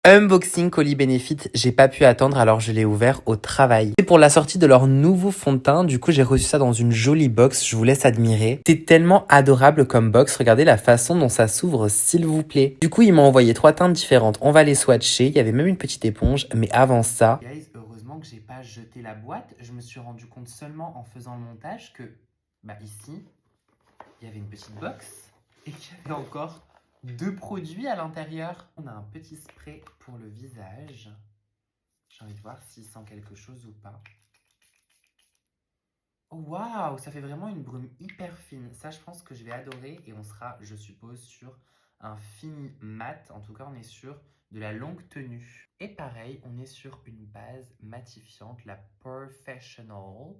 Unboxing colis Benefit, j'ai pas pu attendre alors je l'ai ouvert au travail. C'est pour la sortie de leur nouveau fond de teint, du coup j'ai reçu ça dans une jolie box, je vous laisse admirer. C'est tellement adorable comme box, regardez la façon dont ça s'ouvre s'il vous plaît. Du coup ils m'ont envoyé 3 teintes différentes, on va les swatcher, il y avait même une petite éponge, mais avant ça... Guys, heureusement que j'ai pas jeté la boîte, je me suis rendu compte seulement en faisant le montage que, ici, il y avait une petite box et qu'il y avait encore 2 produits à l'intérieur. On a un petit spray pour le visage. J'ai envie de voir s'il sent quelque chose ou pas. Oh waouh, ça fait vraiment une brume hyper fine. Ça, je pense que je vais adorer et on sera, je suppose, sur un fini mat. En tout cas, on est sur de la longue tenue. Et pareil, on est sur une base matifiante, la Professional.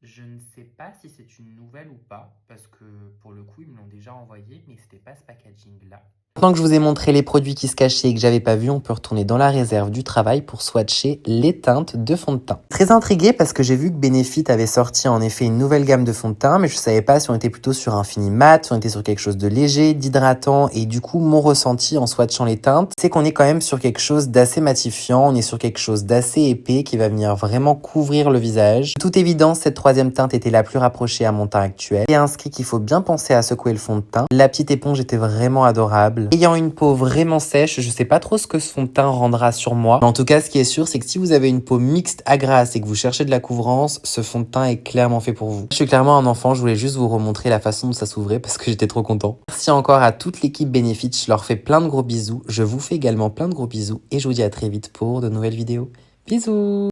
Je ne sais pas si c'est une nouvelle ou pas, parce que pour le coup, ils me l'ont déjà envoyé, mais c'était pas ce packaging-là. Maintenant que je vous ai montré les produits qui se cachaient et que j'avais pas vu, on peut retourner dans la réserve du travail pour swatcher les teintes de fond de teint. Très intriguée parce que j'ai vu que Benefit avait sorti en effet une nouvelle gamme de fond de teint, mais je savais pas si on était plutôt sur un fini mat, si on était sur quelque chose de léger, d'hydratant, et du coup mon ressenti en swatchant les teintes, c'est qu'on est quand même sur quelque chose d'assez matifiant, on est sur quelque chose d'assez épais qui va venir vraiment couvrir le visage. De toute évidence, cette troisième teinte était la plus rapprochée à mon teint actuel. Et inscrit qu'il faut bien penser à secouer le fond de teint. La petite éponge était vraiment adorable. Ayant une peau vraiment sèche, je sais pas trop ce que ce fond de teint rendra sur moi. Mais en tout cas, ce qui est sûr, c'est que si vous avez une peau mixte à grasse et que vous cherchez de la couvrance, ce fond de teint est clairement fait pour vous. Je suis clairement un enfant, je voulais juste vous remontrer la façon dont ça s'ouvrait parce que j'étais trop content. Merci encore à toute l'équipe Benefit, je leur fais plein de gros bisous. Je vous fais également plein de gros bisous et je vous dis à très vite pour de nouvelles vidéos. Bisous!